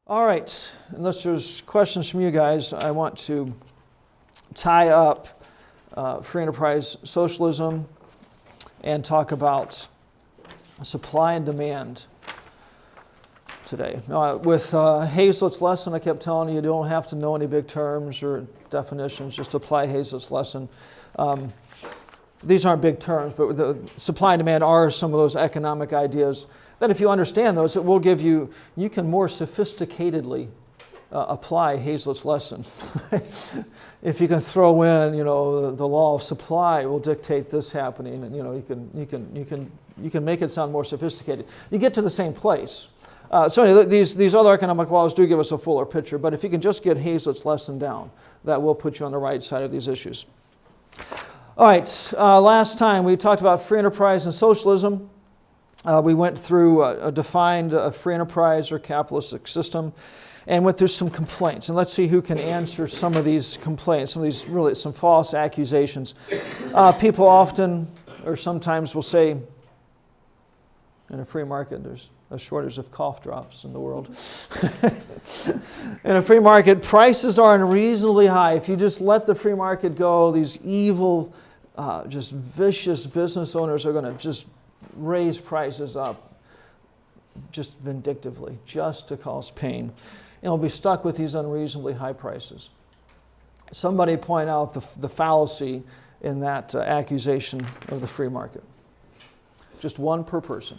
All right, unless there's questions from you guys, I want to tie up free enterprise socialism and talk about supply and demand today. With Hazlitt's lesson, I kept telling you don't have to know any big terms or definitions, just apply Hazlitt's lesson. These aren't big terms, but the supply and demand are some of those economic ideas that if you understand those, it will give you can more sophisticatedly apply Hazlitt's lesson. If you can throw in, the law of supply will dictate this happening, and you can make it sound more sophisticated. You get to the same place. So anyway, these other economic laws do give us a fuller picture, but if you can just get Hazlitt's lesson down, that will put you on the right side of these issues. All right, last time we talked about free enterprise and socialism. We went through defined a free enterprise or capitalistic system and went through some complaints. And let's see who can answer some of these complaints, some false accusations. People often or sometimes will say, in a free market, there's a shortage of cough drops in the world. In a free market, prices are unreasonably high. If you just let the free market go, these evil, just vicious business owners are going to just raise prices up just vindictively, just to cause pain. And we'll be stuck with these unreasonably high prices. Somebody point out the fallacy in that accusation of the free market. Just one per person.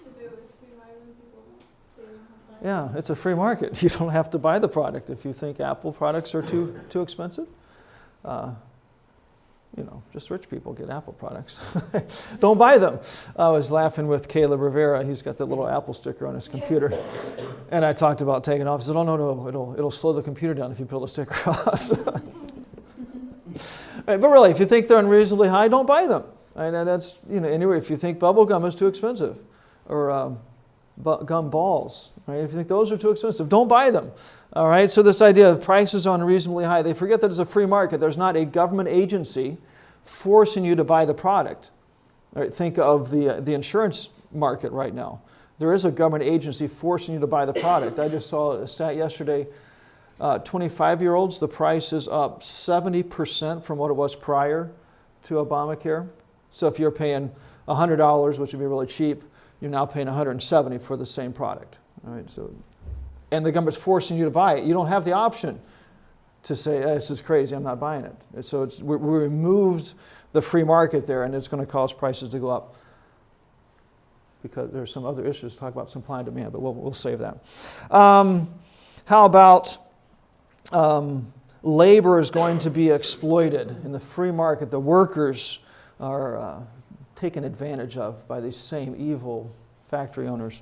If it was too high when people don't Yeah, it's a free market. You don't have to buy the product. If you think Apple products are too expensive, just rich people get Apple products. Don't buy them. I was laughing with Caleb Rivera. He's got that little Apple sticker on his computer. And I talked about taking it off. He said, oh, no, it'll slow the computer down if you peel the sticker off. Right, but really, if you think they're unreasonably high, don't buy them. And that's, anyway, if you think bubble gum is too expensive, or gum balls, right? If you think those are too expensive, don't buy them. All right, so this idea of prices are unreasonably high, they forget that it's a free market. There's not a government agency forcing you to buy the product. All right, think of the insurance market right now. There is a government agency forcing you to buy the product. I just saw a stat yesterday, 25-year-olds, the price is up 70% from what it was prior to Obamacare. So if you're paying $100, which would be really cheap, you're now paying $170 for the same product. All right, and the government's forcing you to buy it. You don't have the option to say, this is crazy, I'm not buying it. And so we removed the free market there, and it's going to cause prices to go up. Because there's some other issues to talk about supply and demand, but we'll save that. How about labor is going to be exploited in the free market? The workers are taken advantage of by these same evil factory owners.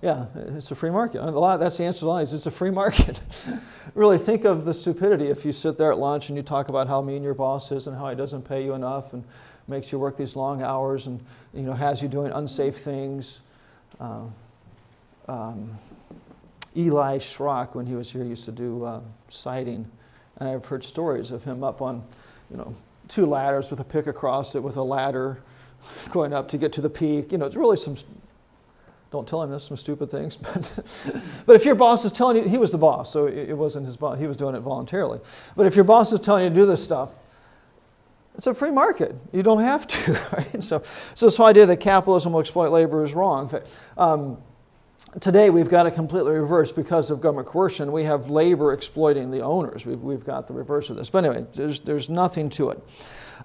Yeah, it's a free market. That's the answer to the line. It's a free market. Really think of the stupidity if you sit there at lunch and you talk about how mean your boss is and how he doesn't pay you enough and makes you work these long hours and has you doing unsafe things. Eli Schrock, when he was here, used to do siding, and I've heard stories of him up on, two ladders with a pick across it with a ladder going up to get to the peak. It's really some. Don't tell him this, some stupid things. But if your boss is telling you, he was the boss, so it wasn't his boss. He was doing it voluntarily. But if your boss is telling you to do this stuff, it's a free market. You don't have to. Right? So this whole idea that capitalism will exploit labor is wrong. Today we've got it completely reversed because of government coercion. We have labor exploiting the owners. We've got the reverse of this. But anyway, there's nothing to it.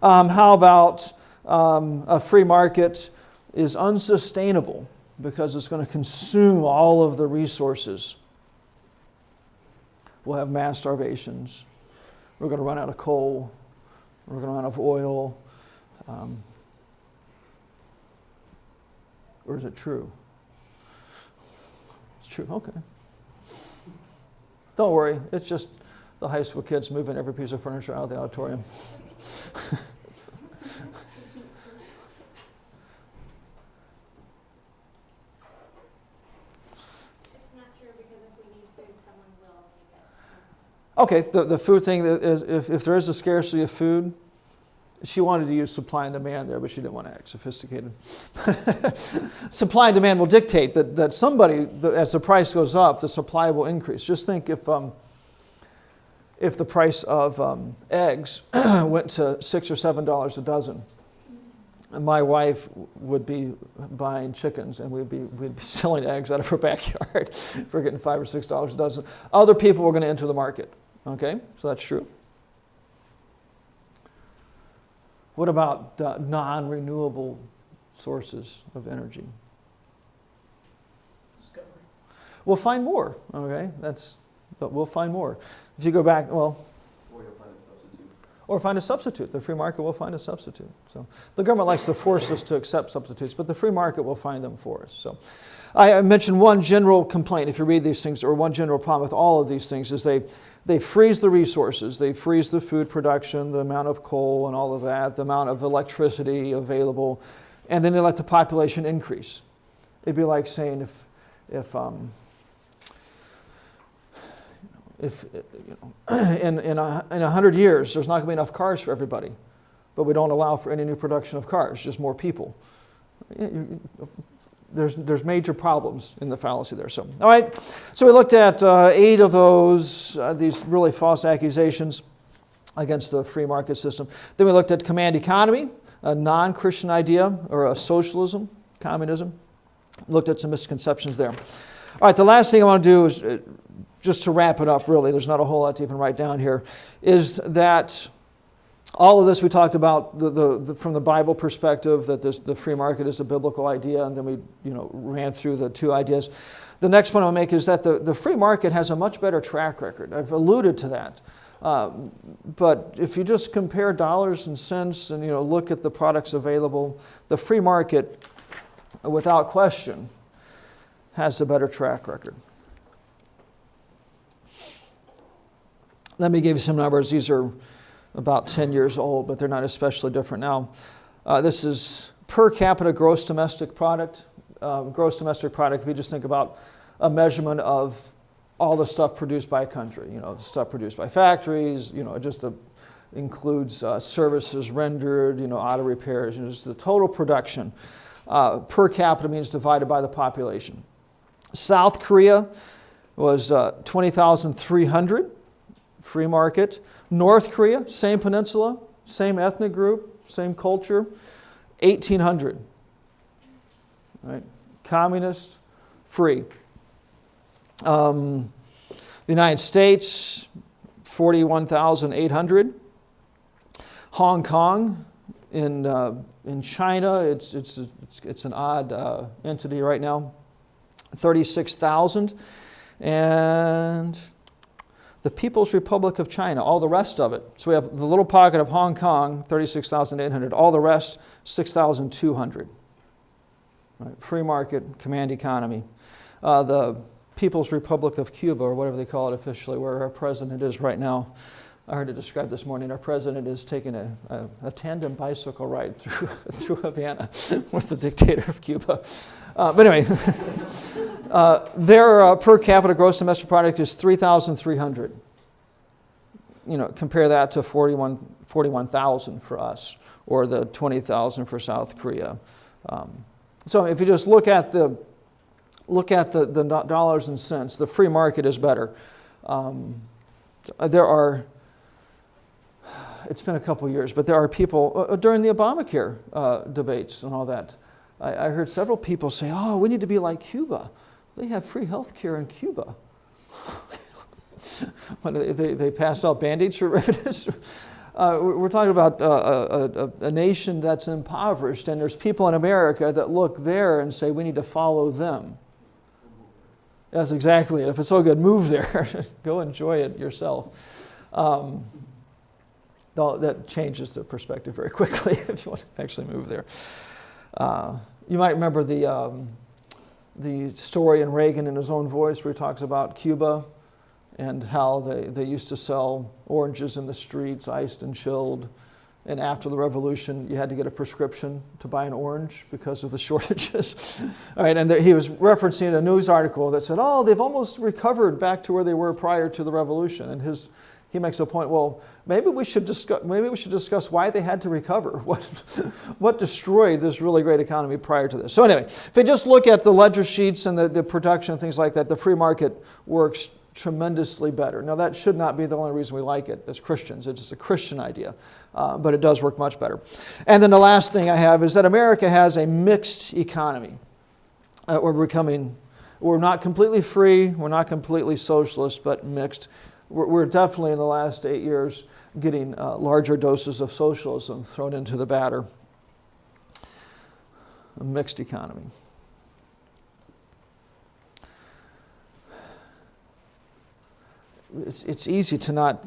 How about a free market is unsustainable because it's going to consume all of the resources. We'll have mass starvations. We're going to run out of coal. We're going to run out of oil. Or is it true? It's true. Okay. Don't worry. It's just the high school kids moving every piece of furniture out of the auditorium. Okay, the food thing is if there is a scarcity of food, She wanted to use supply and demand there, but she didn't want to act sophisticated. Supply and demand will dictate that somebody, as the price goes up, the supply will increase. Just think if the price of eggs went to $6 or $7 a dozen, my wife would be buying chickens, and we'd be selling eggs out of her backyard for getting $5 or $6 a dozen. Other people were going to enter the market. Okay, so that's true. What about non-renewable sources of energy? Discovery. We'll find more. Okay, but we'll find more. If you go back, well. Or you'll find a substitute. Or find a substitute. The free market will find a substitute. So the government likes to force us to accept substitutes, but the free market will find them for us. So I mentioned one general complaint, if you read these things, or one general problem with all of these things, is they freeze the resources. They freeze the food production, the amount of coal and all of that, the amount of electricity available, and then they let the population increase. It'd be like saying if in 100 years there's not going to be enough cars for everybody, but we don't allow for any new production of cars, just more people. There's major problems in the fallacy there. So, all right. So we looked at 8 of those, these really false accusations against the free market system. Then we looked at command economy, a non-Christian idea, or a socialism, communism. Looked at some misconceptions there. All right. The last thing I want to do is, just to wrap it up, really, there's not a whole lot to even write down here, is that all of this we talked about from the Bible perspective, that the free market is a biblical idea, and then we ran through the 2 ideas. The next point I'll make is that the free market has a much better track record. I've alluded to that. But if you just compare dollars and cents and look at the products available, the free market, without question, has a better track record. Let me give you some numbers. These are about 10 years old, but they're not especially different now. This is per capita gross domestic product. Gross domestic product, if you just think about a measurement of all the stuff produced by a country, the stuff produced by factories, it just includes services rendered, auto repairs, just the total production. Per capita means divided by the population. South Korea was 20,300, free market. North Korea, same peninsula, same ethnic group, same culture, 1,800. Right? Communist, free. The United States, 41,800. Hong Kong, in China, it's an odd entity right now, 36,000. And the People's Republic of China, all the rest of it. So we have the little pocket of Hong Kong, 36,800. All the rest, 6,200. Right. Free market, command economy. The People's Republic of Cuba, or whatever they call it officially, where our president is right now. I heard it described this morning. Our president is taking a tandem bicycle ride through Havana with the dictator of Cuba. But anyway, their per capita gross domestic product is 3,300. Compare that to 41,000 for us, or the 20,000 for South Korea. So if you just look at the dollars and cents, the free market is better. It's been a couple years, but there are people, during the Obamacare debates and all that, I heard several people say, oh, we need to be like Cuba. They have free health care in Cuba. When they pass out Band-Aids for revenues? We're talking about a nation that's impoverished, and there's people in America that look there and say, we need to follow them. That's exactly it. If it's so good, move there. Go enjoy it yourself. That changes the perspective very quickly if you want to actually move there. You might remember the story in Reagan in his own voice where he talks about Cuba and how they used to sell oranges in the streets, iced and chilled. And after the revolution, you had to get a prescription to buy an orange because of the shortages. All right, and he was referencing a news article that said, oh, they've almost recovered back to where they were prior to the revolution. And he makes a point, well, maybe we should discuss why they had to recover. What destroyed this really great economy prior to this? So anyway, if you just look at the ledger sheets and the production and things like that, the free market works tremendously better. Now that should not be the only reason we like it as Christians. It's a Christian idea, but it does work much better. And then the last thing I have is that America has a mixed economy. We're not completely free, we're not completely socialist, but mixed. We're definitely in the last 8 years getting larger doses of socialism thrown into the batter. A mixed economy. It's easy to not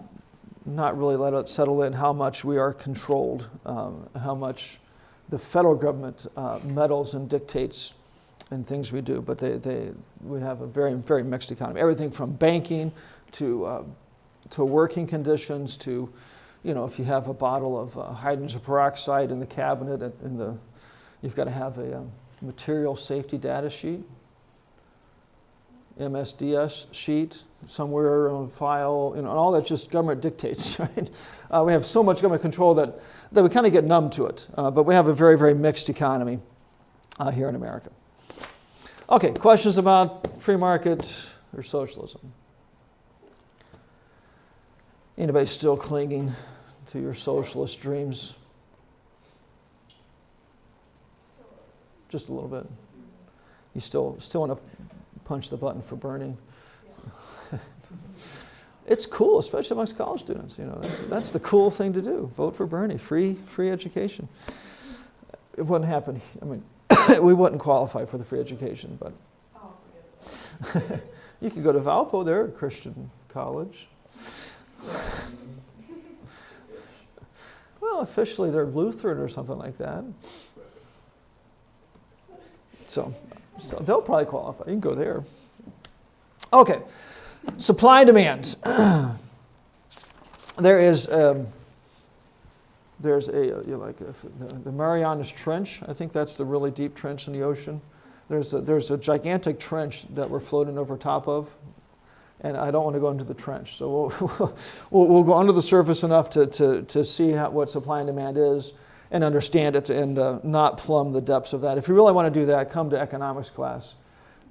really let it settle in how much we are controlled, how much the federal government meddles and dictates in things we do. But we have a very, very mixed economy. Everything from banking to working conditions to, if you have a bottle of hydrogen peroxide in the cabinet, you've got to have a material safety data sheet. MSDS sheet somewhere on file, and all that just government dictates, right? We have so much government control that we kind of get numb to it. But we have a very, very mixed economy here in America. Okay, questions about free market or socialism? Anybody still clinging to your socialist dreams? Just a little bit. You still want to punch the button for Bernie? It's cool, especially amongst college students. That's the cool thing to do. Vote for Bernie. Free education. It wouldn't happen. I mean, we wouldn't qualify for the free education, but you could go to Valpo. They're a Christian college. Well, officially they're Lutheran or something like that. So they'll probably qualify. You can go there. Okay, supply and demand. There's the Marianas Trench. I think that's the really deep trench in the ocean. There's a gigantic trench that we're floating over top of, and I don't want to go into the trench. So we'll go under the surface enough to see what supply and demand is and understand it and not plumb the depths of that. If you really want to do that, come to economics class,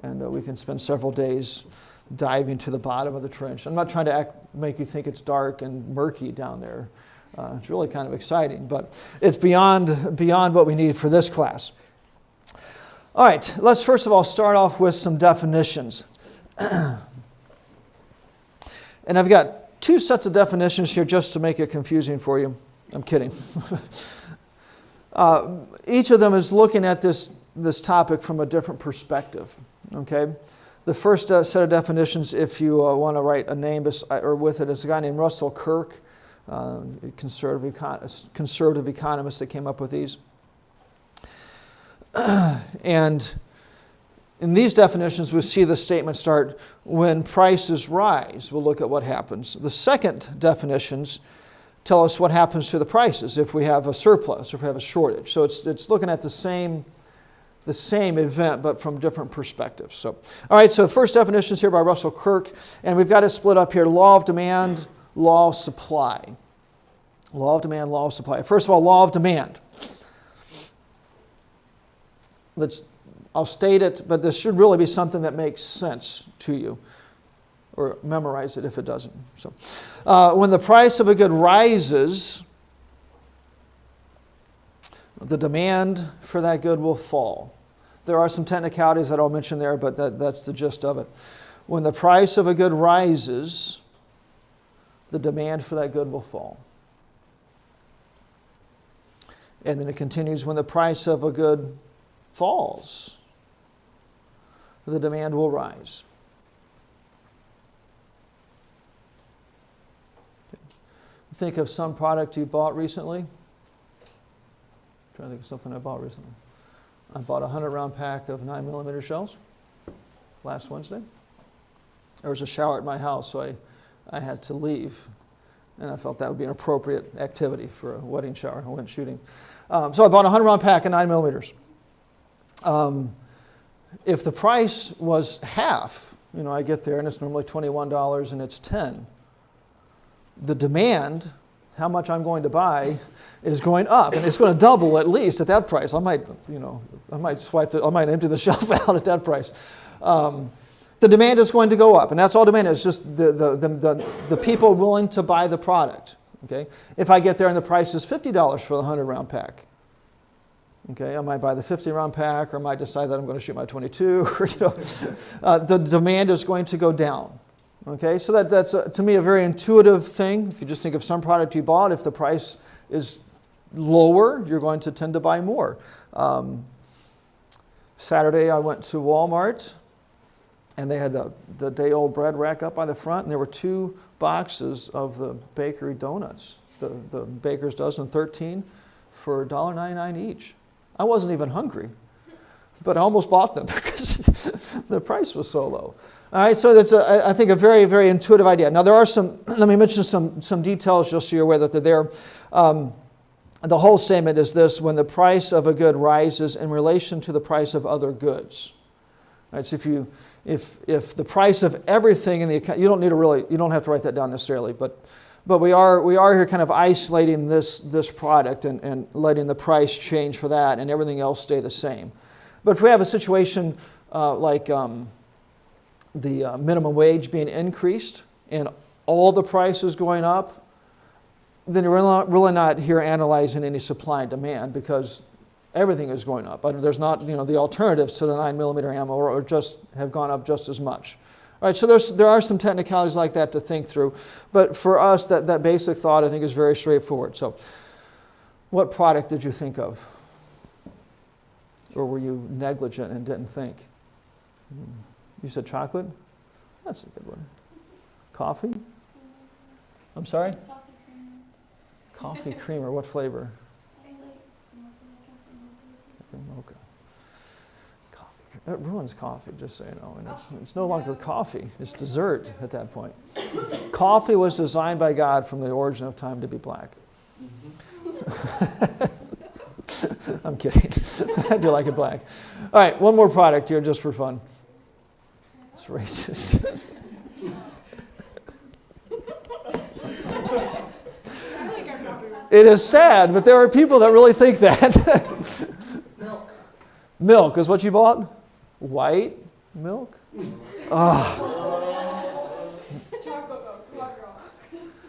and we can spend several days diving to the bottom of the trench. I'm not trying to make you think it's dark and murky down there. It's really kind of exciting, but it's beyond what we need for this class. All right, let's first of all start off with some definitions. And I've got two sets of definitions here just to make it confusing for you. I'm kidding. Each of them is looking at this topic from a different perspective. Okay, the first set of definitions, if you want to write a name or with it, is a guy named Russell Kirk, a conservative economist that came up with these. And in these definitions, we see the statement start, when prices rise. We'll look at what happens. The second definitions tell us what happens to the prices if we have a surplus or if we have a shortage. So it's looking at the same event, but from different perspectives. So, all right, so the first definition is here by Russell Kirk, and we've got it split up here: law of demand, law of supply. Law of demand, law of supply. First of all, law of demand. I'll state it, but this should really be something that makes sense to you, or memorize it if it doesn't. So, when the price of a good rises, the demand for that good will fall. There are some technicalities that I'll mention there, but that's the gist of it. When the price of a good rises, the demand for that good will fall. And then it continues, when the price of a good falls, the demand will rise. Think of some product you bought recently. I'm trying to think of something I bought recently. I bought a 100-round pack of 9mm shells last Wednesday. There was a shower at my house, so I had to leave. And I felt that would be an appropriate activity for a wedding shower. I went shooting. So I bought a 100-round pack of 9mm. If the price was half, I get there and it's normally $21 and it's $10. the demand, how much I'm going to buy, is going up, and it's going to double at least at that price. I might empty the shelf out at that price. The demand is going to go up, and that's all demand is, just the people willing to buy the product. Okay, if I get there and the price is $50 for the 100-round pack, okay, I might buy the 50-round pack, or I might decide that I'm going to shoot my 22. Or, the demand is going to go down. Okay, so that's to me a very intuitive thing. If you just think of some product you bought, if the price is lower, you're going to tend to buy more. Saturday I went to Walmart, and they had the day-old bread rack up by the front, and there were 2 boxes of the bakery donuts, the Baker's Dozen 13, for $1.99 each. I wasn't even hungry, but I almost bought them because the price was so low. All right, so that's, I think, a very, very intuitive idea. Now, there are let me mention some details just so you're aware that they're there. The whole statement is this: when the price of a good rises in relation to the price of other goods. All right, so if the price of everything in the account, you don't have to write that down necessarily, but we are here kind of isolating this product and letting the price change for that, and everything else stay the same. But if we have a situation like the minimum wage being increased and all the prices going up, then you're really not here analyzing any supply and demand, because everything is going up. But there's not, the alternatives to the 9mm ammo or just have gone up just as much. All right, so there are some technicalities like that to think through. But for us, that basic thought, I think, is very straightforward. So what product did you think of? Or were you negligent and didn't think? You said chocolate? That's a good one. Coffee? I'm sorry? Coffee creamer. Coffee creamer. What flavor? I like Mocha. Coffee. That ruins coffee, just so you know. And it's no longer coffee. It's dessert at that point. Coffee was designed by God from the origin of time to be black. I'm kidding. I do like it black. All right, one more product here just for fun. It's racist. It is sad, but there are people that really think that. Milk. Milk is what you bought? White milk? Oh. chocolate though, slug rock.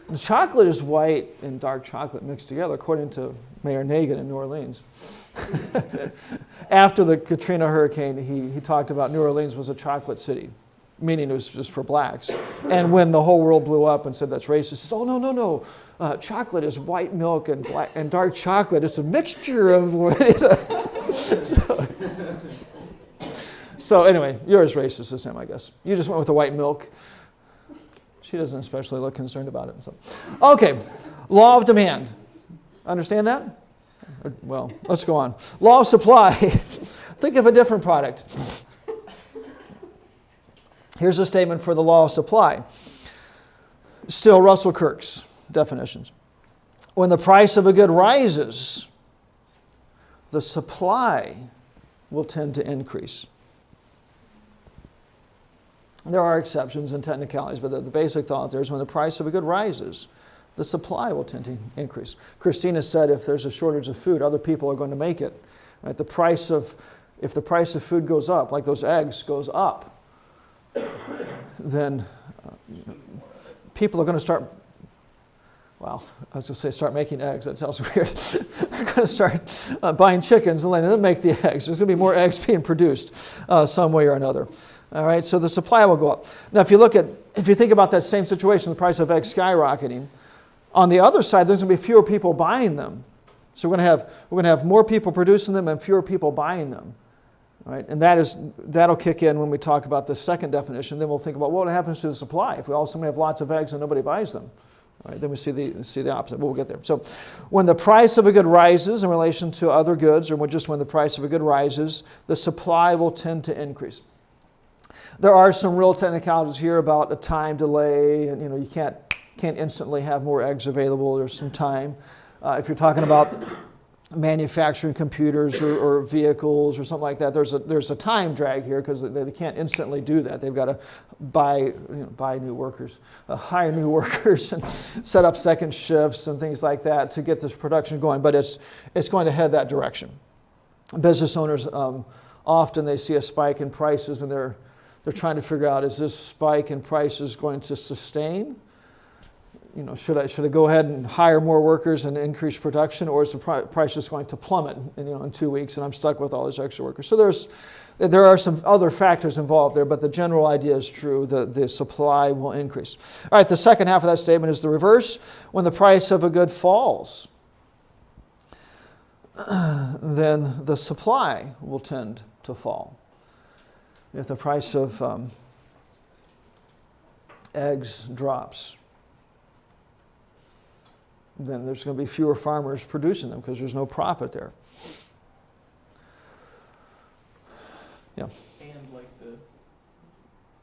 The chocolate is white and dark chocolate mixed together, according to Mayor Nagin in New Orleans. After the Katrina hurricane, he talked about New Orleans was a chocolate city, meaning it was just for blacks. And when the whole world blew up and said that's racist, he said, oh, no. Chocolate is white milk and black and dark chocolate. It's a mixture of. So anyway, you're as racist as him, I guess. You just went with the white milk. She doesn't especially look concerned about it. So. Okay, law of demand. Understand that? Well, let's go on. Law of supply. Think of a different product. Here's a statement for the law of supply. Still Russell Kirk's definitions. When the price of a good rises, the supply will tend to increase. There are exceptions and technicalities, but the basic thought there is when the price of a good rises, the supply will tend to increase. Christina said if there's a shortage of food, other people are going to make it. Right? If the price of food goes up, like those eggs goes up, then people are going to start, well, I was going to say start making eggs. That sounds weird. They're going to start buying chickens and letting them make the eggs. There's going to be more eggs being produced some way or another. All right, so the supply will go up. Now, if you think about that same situation, the price of eggs skyrocketing, on the other side, there's going to be fewer people buying them. So we're going to have more people producing them and fewer people buying them. All right, and that'll kick in when we talk about the second definition. Then we'll think about what happens to the supply if we all suddenly have lots of eggs and nobody buys them. All right, then we see the opposite. But we'll get there. So when the price of a good rises in relation to other goods, or just when the price of a good rises, the supply will tend to increase. There are some real technicalities here about a time delay, and you can't instantly have more eggs available. There's some time. If you're talking about manufacturing computers or vehicles or something like that. There's a time drag here because they can't instantly do that. They've got to buy new workers, hire new workers, and set up second shifts and things like that to get this production going. But it's going to head that direction. Business owners often they see a spike in prices and they're trying to figure out, is this spike in prices going to sustain? Should I go ahead and hire more workers and increase production, or is the price just going to plummet in 2 weeks and I'm stuck with all these extra workers? So there are some other factors involved there, but the general idea is true. The supply will increase. All right, the second half of that statement is the reverse. When the price of a good falls, then the supply will tend to fall. If the price of eggs drops, then there's going to be fewer farmers producing them because there's no profit there. Yeah.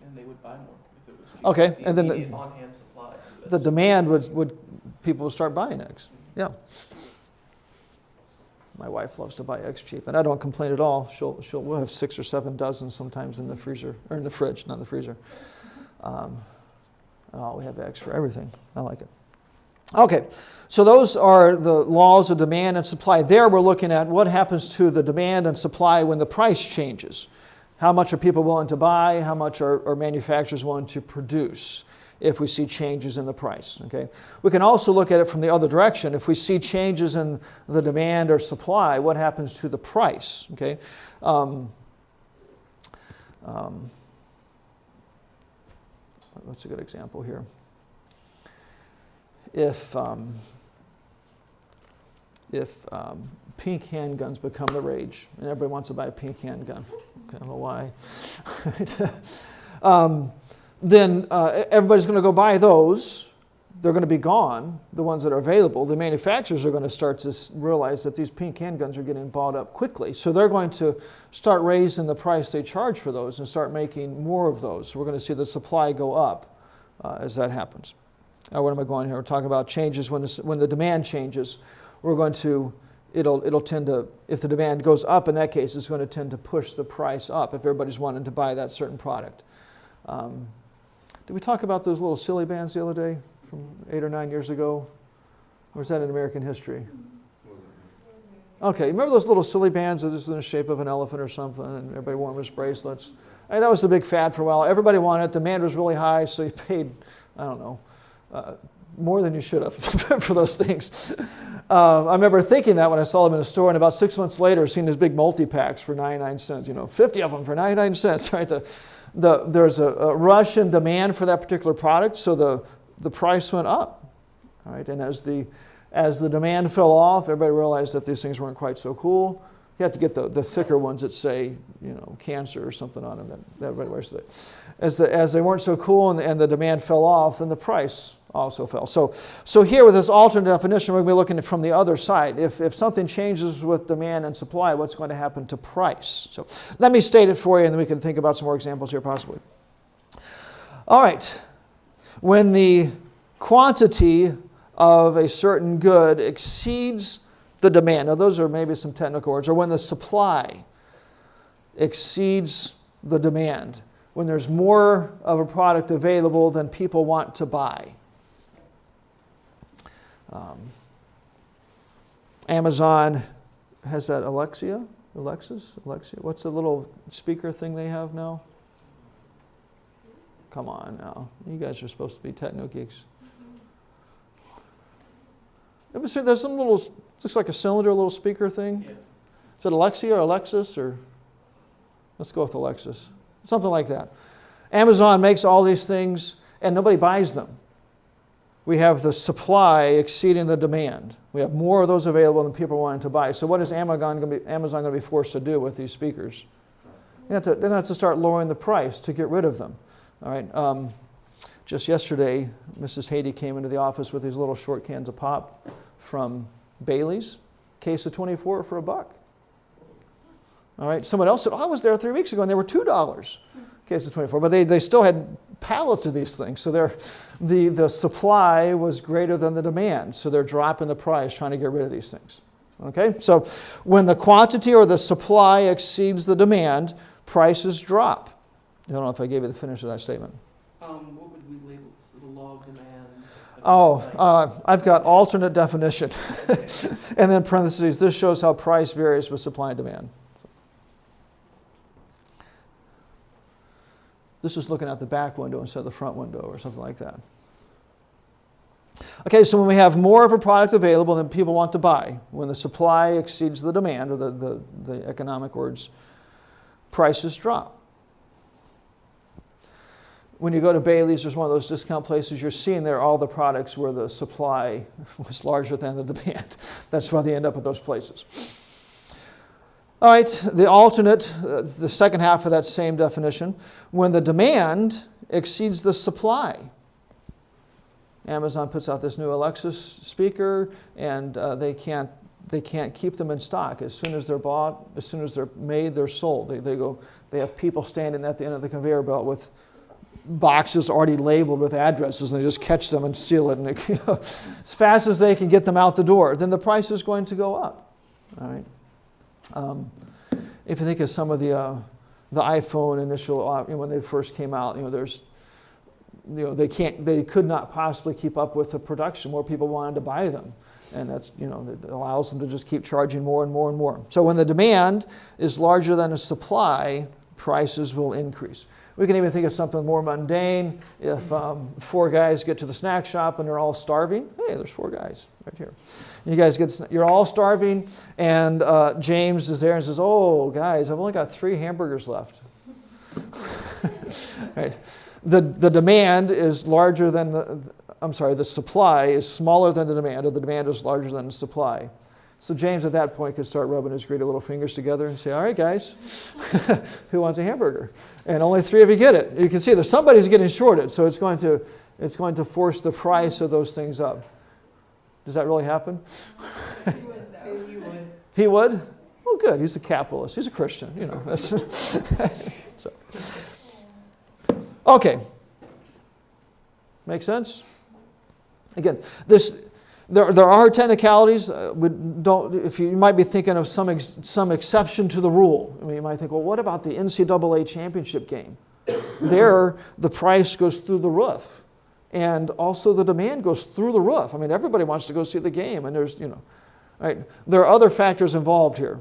And they would buy more if it was cheap. Okay, and then immediate on-hand supply. the demand would people would start buying eggs. Yeah. My wife loves to buy eggs cheap, and I don't complain at all. We'll have 6 or 7 dozen sometimes in the freezer, or in the fridge, not in the freezer. We have eggs for everything. I like it. Okay, so those are the laws of demand and supply. There we're looking at what happens to the demand and supply when the price changes. How much are people willing to buy? How much are manufacturers willing to produce if we see changes in the price? Okay, we can also look at it from the other direction. If we see changes in the demand or supply, what happens to the price? Okay, what's a good example here? If pink handguns become the rage, and everybody wants to buy a pink handgun, I don't know why, then everybody's going to go buy those. They're going to be gone, the ones that are available. The manufacturers are going to start to realize that these pink handguns are getting bought up quickly. So they're going to start raising the price they charge for those and start making more of those. So we're going to see the supply go up as that happens. Where am I going here? We're talking about changes when the demand changes. It'll tend to, if the demand goes up in that case, it's going to tend to push the price up if everybody's wanting to buy that certain product. Did we talk about those little silly bands the other day from 8 or 9 years ago? Or was that in American history? Okay, remember those little silly bands that was in the shape of an elephant or something, and everybody wore them as bracelets? That was the big fad for a while. Everybody wanted it. Demand was really high, so you paid, I don't know, more than you should have for those things. I remember thinking that when I saw them in a store, and about 6 months later, seeing these big multi-packs for 99 cents, 50 of them for 99 cents, right? There's a rush in demand for that particular product, so the price went up, right? And as the demand fell off, everybody realized that these things weren't quite so cool. You have to get the thicker ones that say, cancer or something on them that everybody wears today. As they weren't so cool and the demand fell off, then the price also fell. So here with this alternate definition, we're going to be looking from the other side. If something changes with demand and supply, what's going to happen to price? So let me state it for you, and then we can think about some more examples here possibly. All right. When the quantity of a certain good exceeds the demand, now those are maybe some technical words, or when the supply exceeds the demand, when there's more of a product available than people want to buy. Amazon has that Alexia? What's the little speaker thing they have now? Come on now. You guys are supposed to be techno geeks. Ever see there's some little, looks like a cylinder, little speaker thing? Yeah. Is it Alexia or Alexis, or let's go with Alexis. Something like that. Amazon makes all these things and nobody buys them. We have the supply exceeding the demand. We have more of those available than people are wanting to buy. So what is Amazon going to be forced to do with these speakers? They're going to have to start lowering the price to get rid of them. All right. Just yesterday, Mrs. Haiti came into the office with these little short cans of pop from Bailey's, case of 24 for $1. All right. Someone else said, I was there 3 weeks ago and they were $2. Case of 24. But they still had pallets of these things. So the supply was greater than the demand. So they're dropping the price, trying to get rid of these things. Okay, so when the quantity or the supply exceeds the demand, prices drop. I don't know if I gave you the finish of that statement. What would we label this? The law of demand? I've got alternate definition. And then parentheses, this shows how price varies with supply and demand. This is looking at the back window instead of the front window or something like that. Okay, so when we have more of a product available than people want to buy, when the supply exceeds the demand, or the economic words, prices drop. When you go to Bailey's, there's one of those discount places, you're seeing there all the products where the supply was larger than the demand. That's why they end up at those places. All right, the alternate, the second half of that same definition, when the demand exceeds the supply. Amazon puts out this new Alexa speaker, and they can't keep them in stock. As soon as they're bought, as soon as they're made, they're sold. They have people standing at the end of the conveyor belt with boxes already labeled with addresses, and they just catch them and seal it, and as fast as they can get them out the door, then the price is going to go up. All right. If you think of some of the iPhone initial, when they first came out, they could not possibly keep up with the production. More people wanted to buy them, and that's it allows them to just keep charging more and more and more. So when the demand is larger than the supply, prices will increase. We can even think of something more mundane. If 4 guys get to the snack shop and they're all starving, hey, there's 4 guys right here. You're all starving, and James is there and says, "Oh, guys, I've only got 3 hamburgers left." Right. The demand is larger than the supply is smaller than the demand, or the demand is larger than the supply. So James at that point could start rubbing his greedy little fingers together and say, "All right, guys, who wants a hamburger?" And only 3 of you get it. You can see that somebody's getting shorted, so it's going to force the price of those things up. Does that really happen? He would? Oh, good. He's a capitalist. He's a Christian. So. Okay. Make sense? Again, there are technicalities. You might be thinking of some exception to the rule. You might think, well, what about the NCAA championship game? There, the price goes through the roof, and also the demand goes through the roof. Everybody wants to go see the game, and there's, right? There are other factors involved here,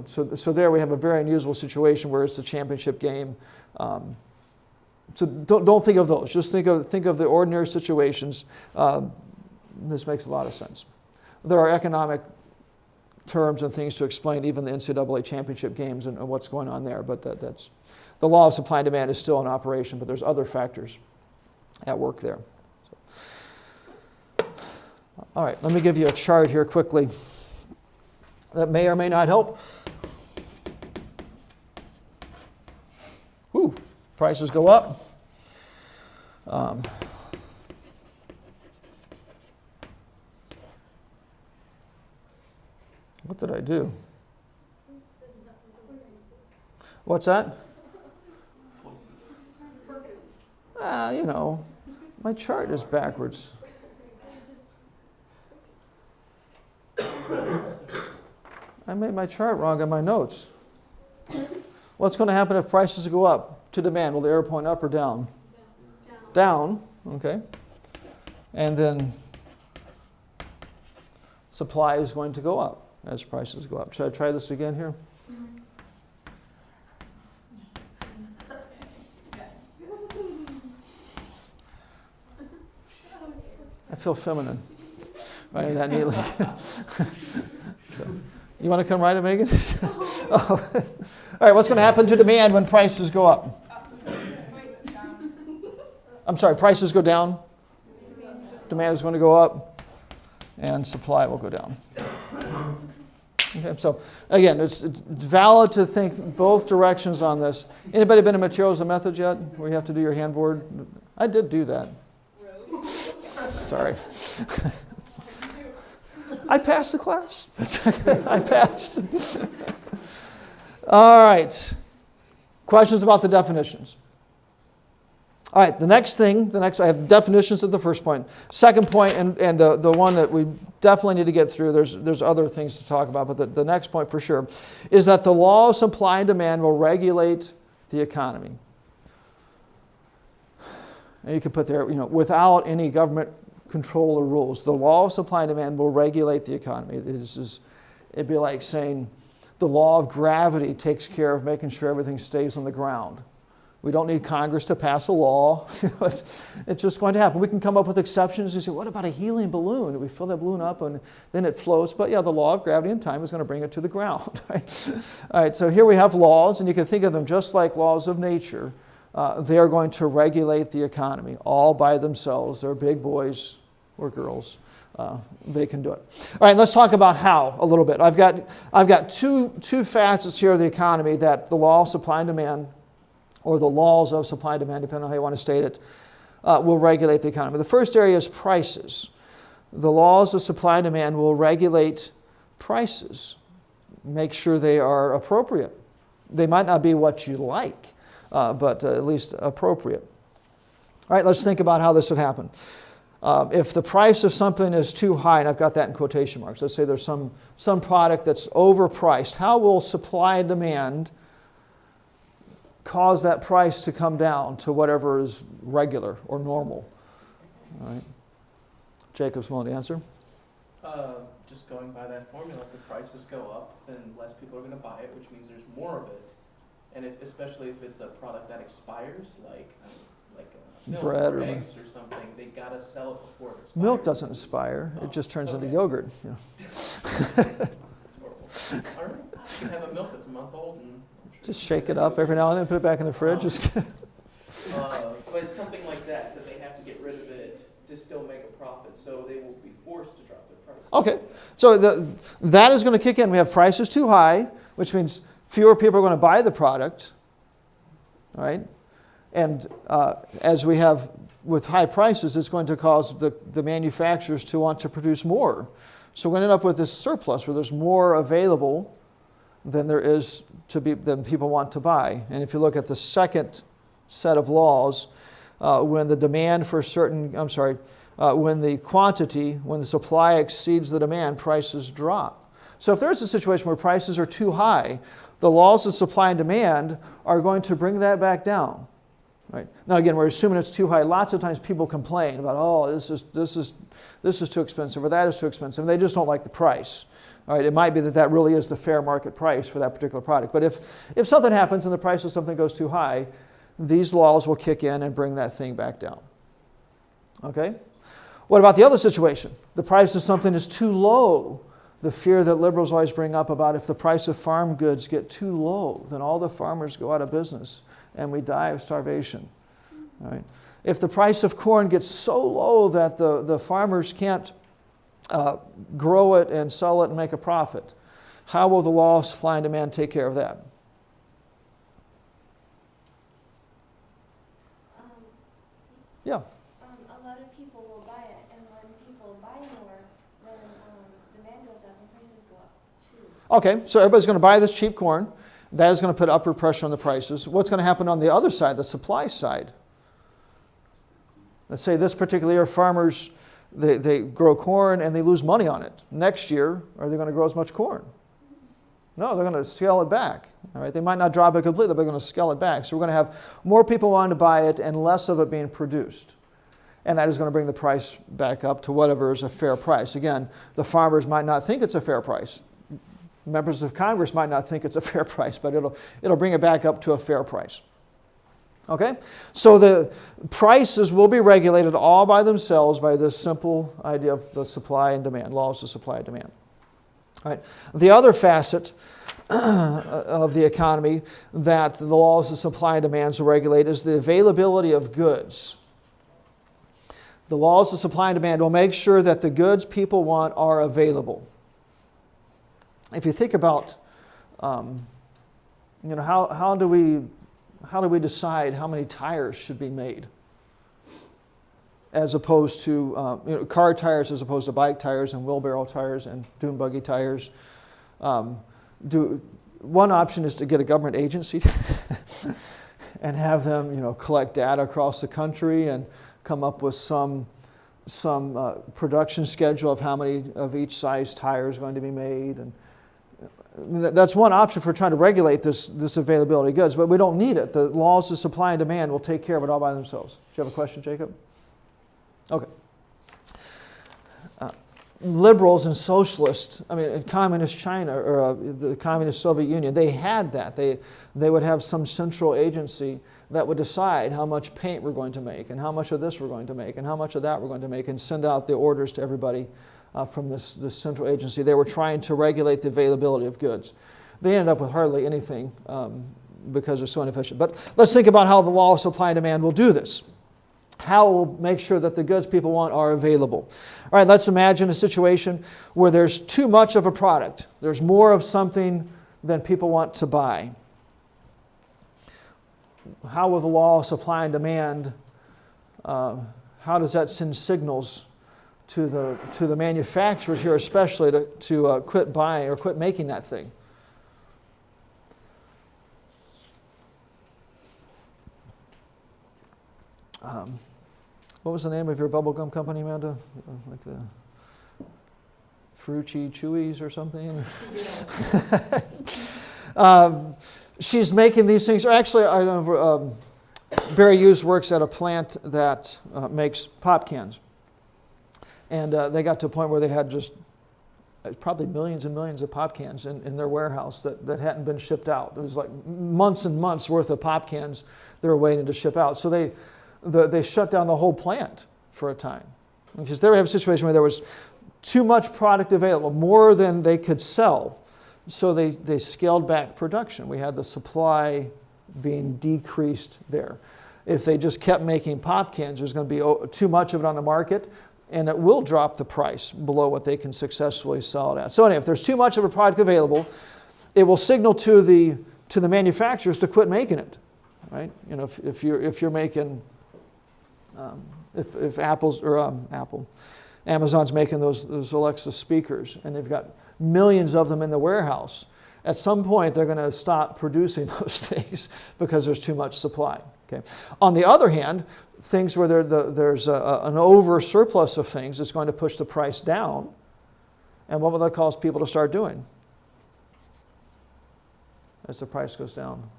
so there we have a very unusual situation where it's a championship game. So don't think of those. Just think of the ordinary situations. This makes a lot of sense. There are economic terms and things to explain even the NCAA championship games and what's going on there, but that's the law of supply and demand is still in operation, but there's other factors at work there. So. All right, let me give you a chart here quickly that may or may not help. Whew, prices go up. What did I do? What's that? My chart is backwards. I made my chart wrong on my notes. What's going to happen if prices go up to demand? Will the arrow point up or down? Down, okay. And then supply is going to go up as prices go up. Should I try this again here? I feel feminine writing that neatly. So, you want to come write it, Megan? Oh. All right, what's going to happen to demand when prices go up? I'm sorry, prices go down. Demand is going to go up, and supply will go down. Okay, so again, it's valid to think both directions on this. Anybody been in materials and methods yet, where you have to do your handboard? I did do that. Sorry. I passed the class. I passed. All right. Questions about the definitions? All right, the next, I have definitions of the first point. Second point, and the one that we definitely need to get through, there's other things to talk about, but the next point for sure, is that the law of supply and demand will regulate the economy. And you can put there, without any government control or rules, the law of supply and demand will regulate the economy. It'd be like saying the law of gravity takes care of making sure everything stays on the ground. We don't need Congress to pass a law. It's just going to happen. We can come up with exceptions and say, what about a helium balloon? We fill that balloon up and then it floats. But yeah, the law of gravity and time is going to bring it to the ground. Right? All right, so here we have laws, and you can think of them just like laws of nature. They are going to regulate the economy all by themselves. They're big boys or girls. They can do it. All right, let's talk about how a little bit. I've got two facets here of the economy that the law of supply and demand, or the laws of supply and demand, depending on how you want to state it, will regulate the economy. The first area is prices. The laws of supply and demand will regulate prices, make sure they are appropriate. They might not be what you like, but at least appropriate. All right, let's think about how this would happen. If the price of something is too high, and I've got that in quotation marks, let's say there's some product that's overpriced, how will supply and demand cause that price to come down to whatever is regular or normal? All right. Jacob's willing to answer. Just going by that formula, if the prices go up, then less people are going to buy it, which means there's more of it. And especially if it's a product that expires, like milk bread or or eggs or something, they gotta sell it before it expires. Milk doesn't expire. It just turns into yogurt. Yeah. That's horrible. All right. You can have a milk that's a month old and Just shake it up every now and then, put it back in the fridge. But something like that they have to get rid of it to still make a profit, so they will be forced to drop their prices. Okay, so that is going to kick in. We have prices too high, which means fewer people are going to buy the product, right? And as we have with high prices, it's going to cause the manufacturers to want to produce more. So we're going to end up with this surplus where there's more available than there is than people want to buy. And if you look at the second set of laws, when the demand for when the supply exceeds the demand, prices drop. So if there's a situation where prices are too high, the laws of supply and demand are going to bring that back down. Right. Now again, we're assuming it's too high. Lots of times people complain about, oh, this is too expensive or that is too expensive. And they just don't like the price. All right, it might be that really is the fair market price for that particular product. But if something happens and the price of something goes too high, these laws will kick in and bring that thing back down. Okay? What about the other situation? The price of something is too low. The fear that liberals always bring up about if the price of farm goods get too low, then all the farmers go out of business and we die of starvation. All right? If the price of corn gets so low that the farmers can't grow it and sell it and make a profit, how will the law of supply and demand take care of that? Yeah. A lot of people will buy it, and when people buy more, then demand goes up and prices go up too. Okay, so everybody's going to buy this cheap corn. That is going to put upward pressure on the prices. What's going to happen on the other side, the supply side? Let's say this particular year, farmers, they grow corn and they lose money on it. Next year, are they going to grow as much corn? No, they're going to scale it back. All right, they might not drop it completely, but they're going to scale it back. So we're going to have more people wanting to buy it and less of it being produced. And that is going to bring the price back up to whatever is a fair price. Again, the farmers might not think it's a fair price. Members of Congress might not think it's a fair price, but it'll bring it back up to a fair price. Okay? So the prices will be regulated all by themselves by this simple idea of the supply and demand, laws of supply and demand. All right. The other facet of the economy that the laws of supply and demands will regulate is the availability of goods. The laws of supply and demand will make sure that the goods people want are available. If you think about, how do we decide how many tires should be made, as opposed to car tires, as opposed to bike tires and wheelbarrow tires and dune buggy tires? One option is to get a government agency and have them, collect data across the country and come up with some production schedule of how many of each size tire is going to be made. And I mean, that's one option for trying to regulate this availability of goods, but we don't need it. The laws of supply and demand will take care of it all by themselves. Do you have a question, Jacob? Okay. Liberals and socialists, in communist China or the communist Soviet Union, they had that. They would have some central agency that would decide how much paint we're going to make and how much of this we're going to make and how much of that we're going to make and send out the orders to everybody from this central agency. They were trying to regulate the availability of goods. They ended up with hardly anything because they're so inefficient. But let's think about how the law of supply and demand will do this. How we'll make sure that the goods people want are available. All right, let's imagine a situation where there's too much of a product. There's more of something than people want to buy. How will the law of supply and demand, how does that send signals to the manufacturers here especially to quit buying or quit making that thing? What was the name of your bubblegum company, Amanda? Like the Fruity Chewies or something? She's making these things. Or actually, I don't know, Barry Hughes works at a plant that makes pop cans. And they got to a point where they had just probably millions and millions of pop cans in their warehouse that hadn't been shipped out. It was like months and months worth of pop cans they were waiting to ship out. So they shut down the whole plant for a time. Because there we have a situation where there was too much product available, more than they could sell. So they scaled back production. We had the supply being decreased there. If they just kept making pop cans, there's going to be too much of it on the market, and it will drop the price below what they can successfully sell it at. So anyway, if there's too much of a product available, it will signal to the manufacturers to quit making it. Right? If you're making if Amazon's making those Alexa speakers and they've got millions of them in the warehouse, at some point they're going to stop producing those things because there's too much supply. Okay. On the other hand, things where there's an over surplus of things is going to push the price down. And what will that cause people to start doing as the price goes down?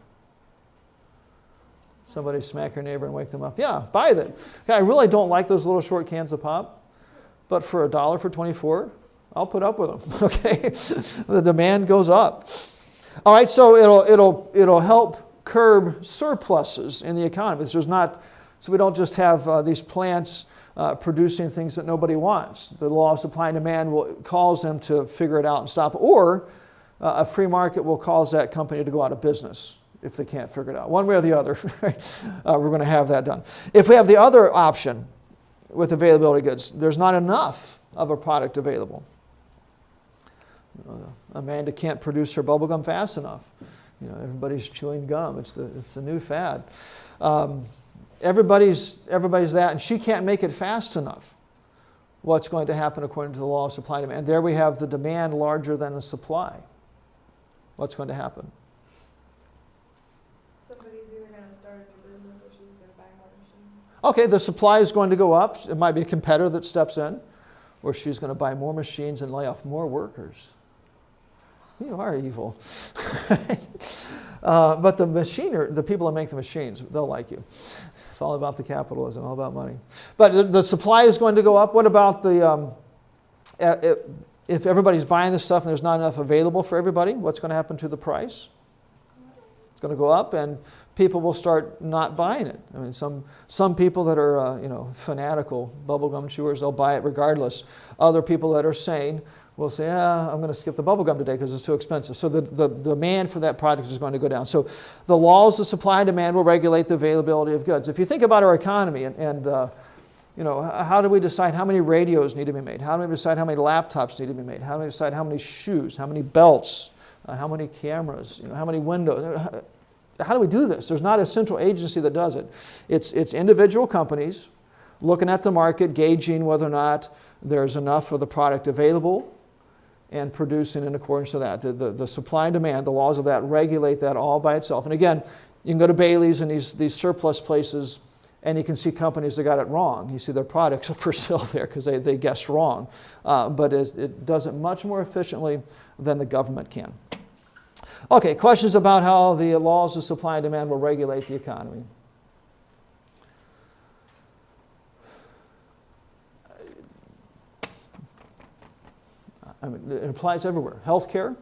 Somebody smack your neighbor and wake them up. Yeah, buy them. Okay, I really don't like those little short cans of pop, but for $1 for 24, I'll put up with them. Okay, the demand goes up. All right, so it'll help curb surpluses in the economy. So we don't just have these plants producing things that nobody wants. The law of supply and demand will cause them to figure it out and stop, or a free market will cause that company to go out of business if they can't figure it out. One way or the other, we're going to have that done. If we have the other option with availability of goods, there's not enough of a product available. Amanda can't produce her bubblegum fast enough. Everybody's chewing gum. It's the new fad. Everybody's that, and she can't make it fast enough. What's going to happen according to the law of supply and demand? There we have the demand larger than the supply. What's going to happen? Somebody's either going to start a new business or she's going to buy more machines. Okay, the supply is going to go up. It might be a competitor that steps in, or she's going to buy more machines and lay off more workers. You are evil. But the people that make the machines, they'll like you. It's all about the capitalism, all about money. But the supply is going to go up. What about if everybody's buying this stuff and there's not enough available for everybody, what's going to happen to the price? It's going to go up, and people will start not buying it. I mean, some people that are fanatical bubblegum chewers, they'll buy it regardless. Other people that are sane will say, I'm going to skip the bubblegum today because it's too expensive. So the demand for that product is going to go down. So the laws of supply and demand will regulate the availability of goods. If you think about our economy and how do we decide how many radios need to be made? How do we decide how many laptops need to be made? How do we decide how many shoes, how many belts, how many cameras, how many windows? How do we do this? There's not a central agency that does it. It's individual companies looking at the market, gauging whether or not there's enough of the product available and producing in accordance to that. The supply and demand, the laws of that regulate that all by itself. And again, You can go to Bailey's and these surplus places, and you can see companies that got it wrong. You see their products are for sale there because they guessed wrong. But it does it much more efficiently than the government can. Okay, questions about how the laws of supply and demand will regulate the economy? I mean, it applies everywhere. Healthcare,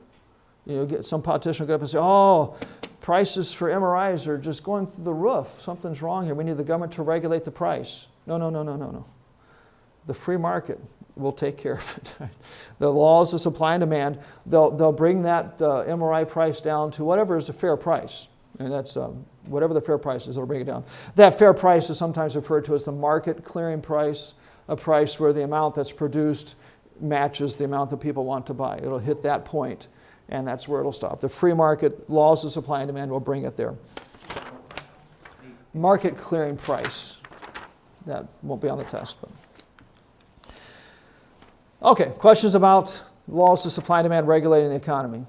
some politician will get up and say, oh, prices for MRIs are just going through the roof. Something's wrong here. We need the government to regulate the price. No. The free market will take care of it. The laws of supply and demand, they'll bring that MRI price down to whatever is a fair price. And that's whatever the fair price is, they'll bring it down. That fair price is sometimes referred to as the market clearing price, a price where the amount that's produced matches the amount that people want to buy. It'll hit that point, and that's where it'll stop. The free market laws of supply and demand will bring it there. Market clearing price. That won't be on the test. But. Okay, questions about laws of supply and demand regulating the economy?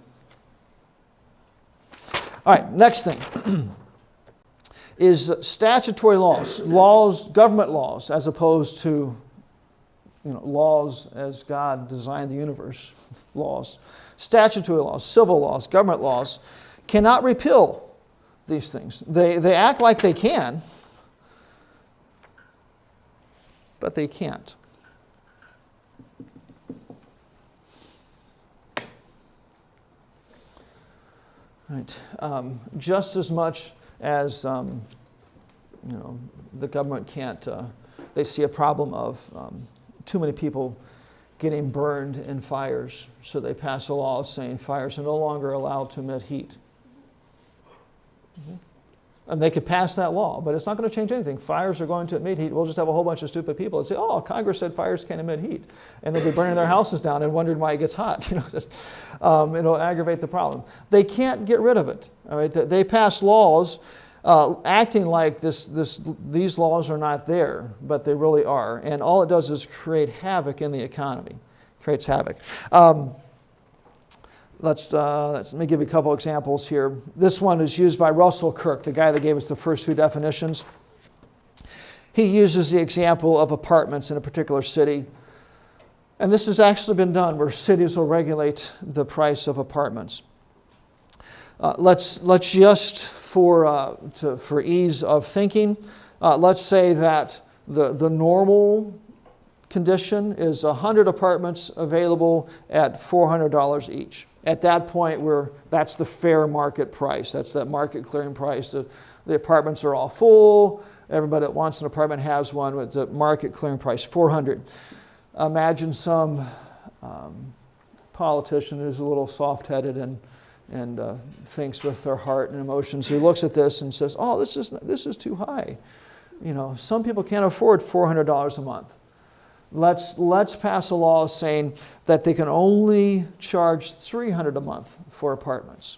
All right, next thing is statutory laws, government laws, as opposed to laws as God designed the universe, laws. Statutory laws, civil laws, government laws cannot repeal these things. They act like they can, but they can't. Right. Just as much as the government can't, they see a problem of too many people getting burned in fires, so they pass a law saying fires are no longer allowed to emit heat. Mm-hmm. And they could pass that law, but it's not going to change anything. Fires are going to emit heat. We'll just have a whole bunch of stupid people that say, oh, Congress said fires can't emit heat. And they'll be burning their houses down and wondering why it gets hot. It'll aggravate the problem. They can't get rid of it. All right? They pass laws acting like these laws are not there, but they really are. And all it does is create havoc in the economy. Creates havoc. Let me give you a couple examples here. This one is used by Russell Kirk, the guy that gave us the first two definitions. He uses the example of apartments in a particular city. And this has actually been done where cities will regulate the price of apartments. Let's just, for ease of thinking, let's say that the normal condition is 100 apartments available at $400 each. At that point, that's the fair market price. That's that market clearing price. The apartments are all full. Everybody that wants an apartment has one with the market clearing price, $400. Imagine some politician who's a little soft-headed and thinks with their heart and emotions, who looks at this and says, oh, this is too high. Some people can't afford $400 a month. Let's pass a law saying that they can only charge $300 a month for apartments.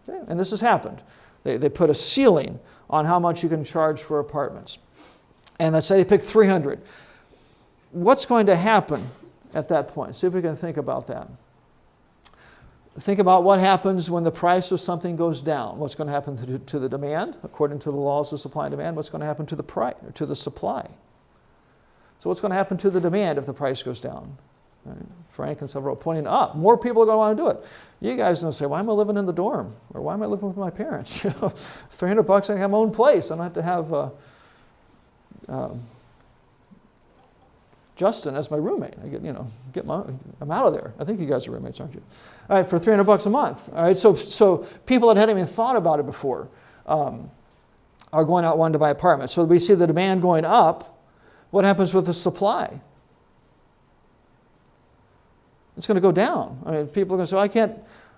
Okay? And this has happened. They put a ceiling on how much you can charge for apartments. And let's say they pick $300. What's going to happen at that point? See if we can think about that. Think about what happens when the price of something goes down. What's going to happen to the demand, according to the laws of supply and demand? What's going to happen to the price or to the supply? So what's going to happen to the demand if the price goes down? Right? Frank and several pointing up. More people are going to want to do it. You guys don't say, why am I living in the dorm? Or why am I living with my parents? $300, I can have my own place. I don't have to have Justin as my roommate. I'm out of there. I think you guys are roommates, aren't you? All right, for $300 a month. All right, so people that hadn't even thought about it before are going out wanting to buy apartments. So we see the demand going up. What happens with the supply? It's going to go down. I mean, people are going to say,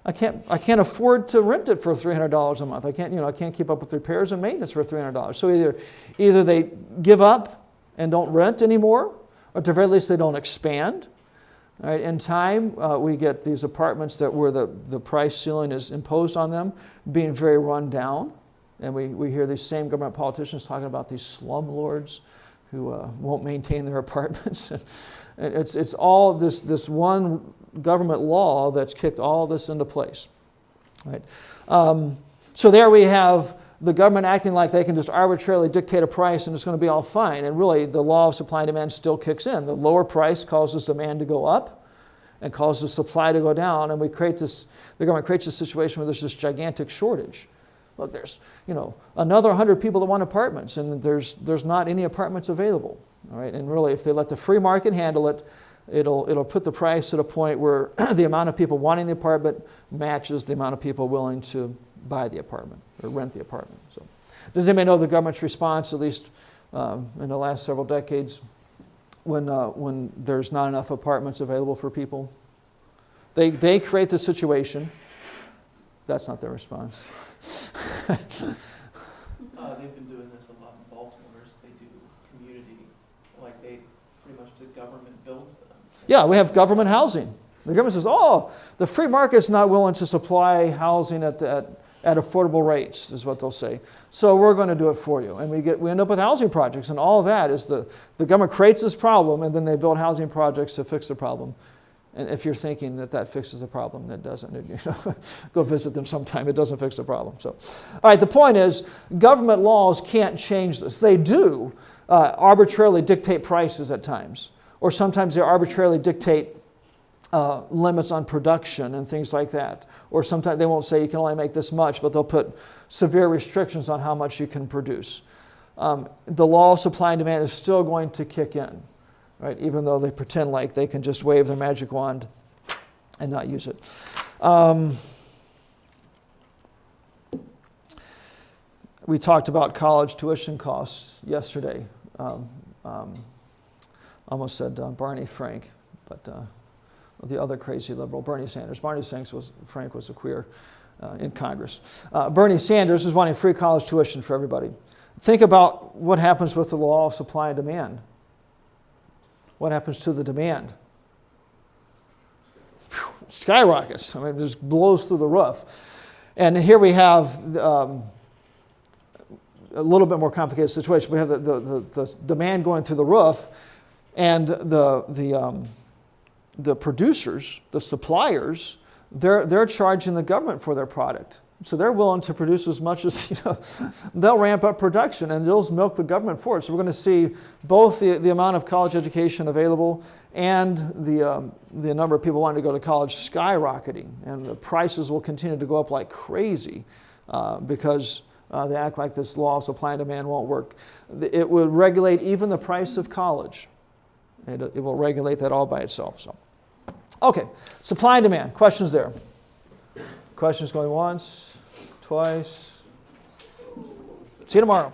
I can't afford to rent it for $300 a month. I can't keep up with repairs and maintenance for $300. So either they give up and don't rent anymore, or at the very least they don't expand. All right, in time, we get these apartments where the price ceiling is imposed on them being very run down. And we hear these same government politicians talking about these slumlords who won't maintain their apartments. It's all this one government law that's kicked all this into place. Right? So there we have the government acting like they can just arbitrarily dictate a price and it's going to be all fine. And really, the law of supply and demand still kicks in. The lower price causes demand to go up and causes supply to go down, and the government creates a situation where there's this gigantic shortage. Look, there's another 100 people that want apartments, and there's not any apartments available. All right, and really, if they let the free market handle it, it'll put the price at a point where the amount of people wanting the apartment matches the amount of people willing to buy the apartment or rent the apartment. So, does anybody know the government's response, at least in the last several decades, when there's not enough apartments available for people? They create the situation. That's not their response. They've been doing this a lot in Baltimore. They do community, like they pretty much the government builds them. Yeah, we have government housing. The government says, "Oh, the free market's not willing to supply housing at affordable rates," is what they'll say. "So we're going to do it for you." And we end up with housing projects, and all of that is the government creates this problem, and then they build housing projects to fix the problem. And if you're thinking that fixes the problem, that doesn't. Go visit them sometime. It doesn't fix the problem. So, all right, the point is, government laws can't change this. They do arbitrarily dictate prices at times, or sometimes they arbitrarily dictate limits on production and things like that. Or sometimes they won't say you can only make this much, but they'll put severe restrictions on how much you can produce. The law of supply and demand is still going to kick in. Right, even though they pretend like they can just wave their magic wand and not use it. We talked about college tuition costs yesterday. Almost said Barney Frank, but the other crazy liberal, Bernie Sanders. Frank was a queer in Congress. Bernie Sanders is wanting free college tuition for everybody. Think about what happens with the law of supply and demand. What happens to the demand? Skyrockets. I mean, it just blows through the roof. And here we have a little bit more complicated situation. We have the demand going through the roof, and the producers, the suppliers, they're charging the government for their product. So they're willing to produce as much as, they'll ramp up production and they'll milk the government for it. So we're going to see both the amount of college education available and the number of people wanting to go to college skyrocketing. And the prices will continue to go up like crazy because they act like this law of supply and demand won't work. It will regulate even the price of college. It will regulate that all by itself. So, okay, supply and demand. Questions there? Questions going once, twice. See you tomorrow.